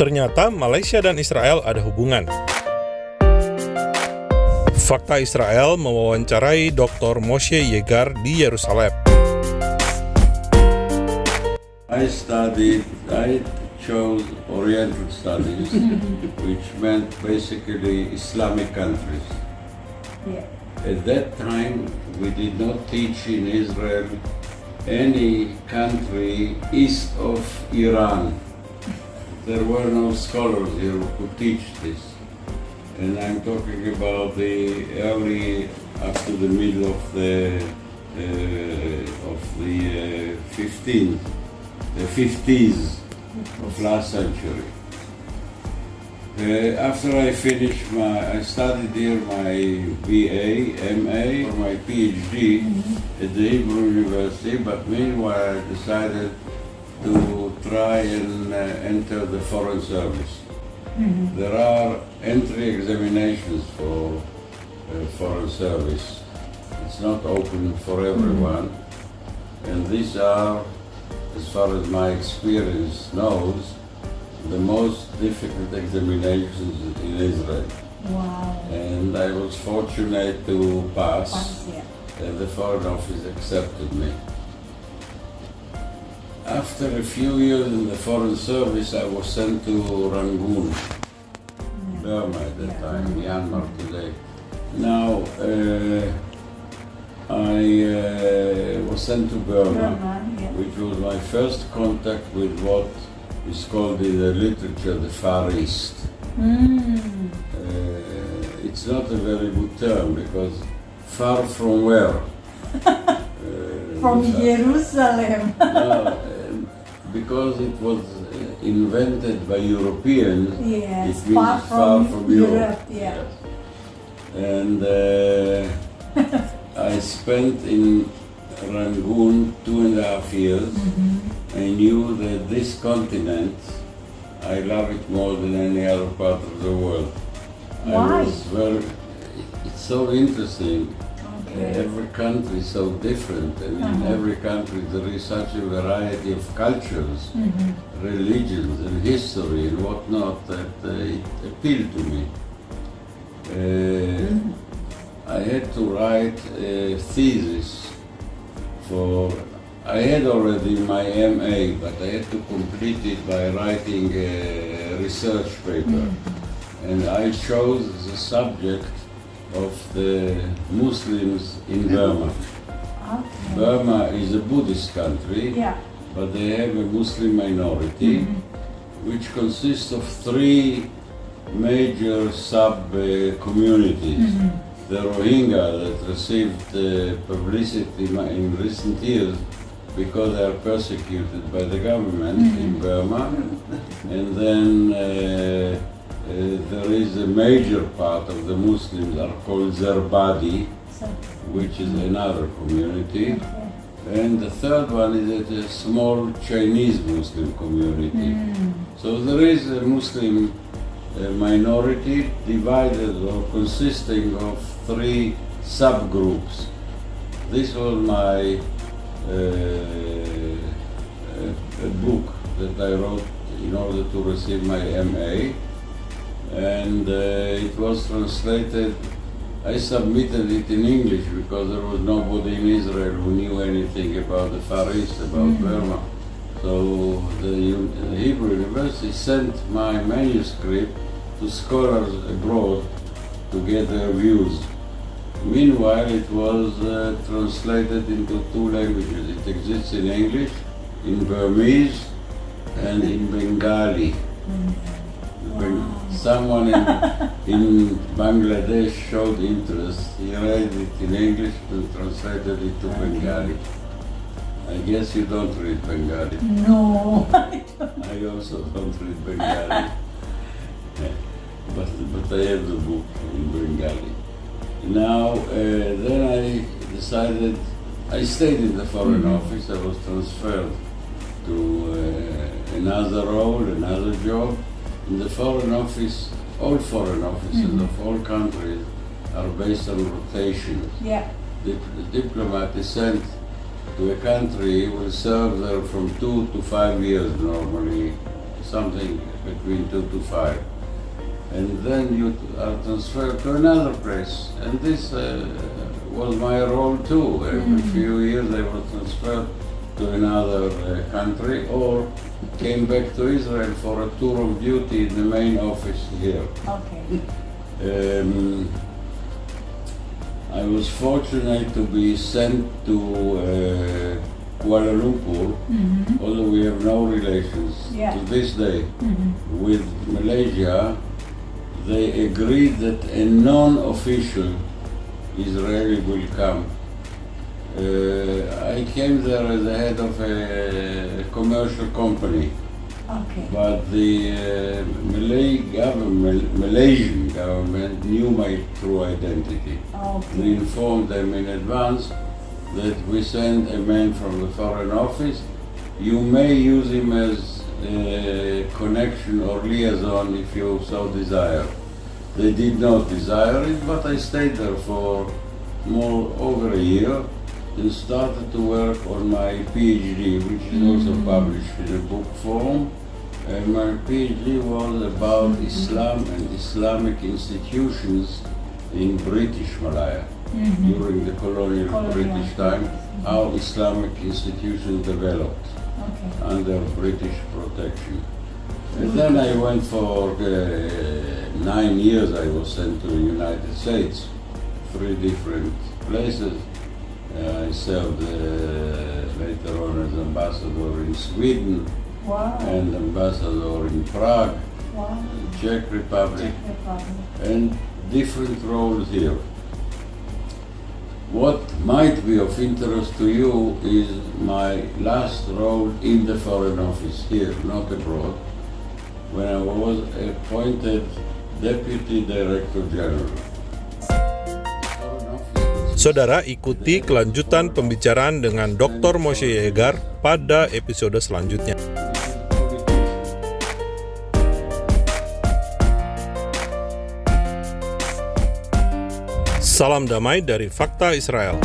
Ternyata Malaysia dan Israel ada hubungan. Fakta Israel mewawancarai Doktor Moshe Yegar di Yerusalem. I chose Oriental Studies, which meant basically Islamic countries. Yeah. At that time, we did not teach in Israel any country east of Iran. There were no scholars here who could teach this. And I'm talking about the early, up to the middle of the 50s of last century. After I finished I studied here my BA, MA, or my PhD at the Hebrew University, but meanwhile I decided to try and enter the Foreign Service. There are entry examinations for Foreign Service. It's not open for everyone, and these are, as far as my experience knows, the most difficult examinations in Israel. Wow. And I was fortunate to pass, Yeah. and the Foreign Office accepted me. After a few years in the Foreign Service, I was sent to Rangoon, Burma at that time, Myanmar today. Now, I was sent to Burma, which was my first contact with what is called in the literature the Far East. It's not a very good term because far from where? From Jerusalem. No, because it was invented by Europeans, Yes, it means far from Europe. Yeah. Yes. And I spent in Rangoon 2.5 years. I knew that this continent, I love it more than any other part of the world. Why? It's so interesting. Okay. Every country is so different, and in every country there is such a variety of cultures, religions, and history and whatnot that it appealed to me. I had to write a thesis I had already my MA, but I had to complete it by writing a research paper. And I chose the subject of the Muslims in Burma. Okay. Burma is a Buddhist country, Yeah. but they have a Muslim minority, which consists of three major sub-communities. The Rohingya that received publicity in recent years because they are persecuted by the government in Burma. And then there is a major part of the Muslims are called Zerbadi, which is another community. And the third one is a small Chinese Muslim community. So there is a Muslim minority divided or consisting of three subgroups. This was my a book that I wrote in order to receive my MA, and it was translated. I submitted it in English because there was nobody in Israel who knew anything about the Far East, about Burma. So the Hebrew University sent my manuscript to scholars abroad to get their views. Meanwhile, it was translated into 2 languages. It exists in English, in Burmese, and in Bengali. Someone in Bangladesh showed interest. He read it in English and translated it to Bengali. I guess you don't read Bengali. No. I also don't read Bengali. But I have the book in Bengali. Now, then I decided, I stayed in the Foreign Office. I was transferred to another role, another job. In the Foreign Office, all foreign offices of all countries are based on rotation. Yeah. The diplomat is sent to a country, will serve there from 2 to 5 years normally, something between 2 to 5. And then you are transferred to another place. And this was my role too. Every few years I was transferred to another country or came back to Israel for a tour of duty in the main office here. Okay. I was fortunate to be sent to Kuala Lumpur, although we have no relations to this day with Malaysia. They agreed that a non-official Israeli will come. I came there as the head of a commercial company. Okay. But the Malaysian government knew my true identity. Okay. They informed them in advance that we send a man from the Foreign Office. You may use him as a connection or liaison if you so desire. They did not desire it, but I stayed there for over a year and started to work on my PhD, which is also published in a book form. And my PhD was about Islam and Islamic institutions in British Malaya during the colonial British time, how Islamic institutions developed under British protection. And then I went for 9 years. I was sent to the United States, 3 different places. I served later on as ambassador in Sweden. Wow. And ambassador in Prague, Wow. Czech Republic, No problem. and different roles here. What might be of interest to you is my last role in the Foreign Office here, not abroad, when I was appointed Deputy Director General. Saudara, ikuti kelanjutan pembicaraan dengan Dr. Moshe Yegar pada episode selanjutnya. Salam damai dari Fakta Israel.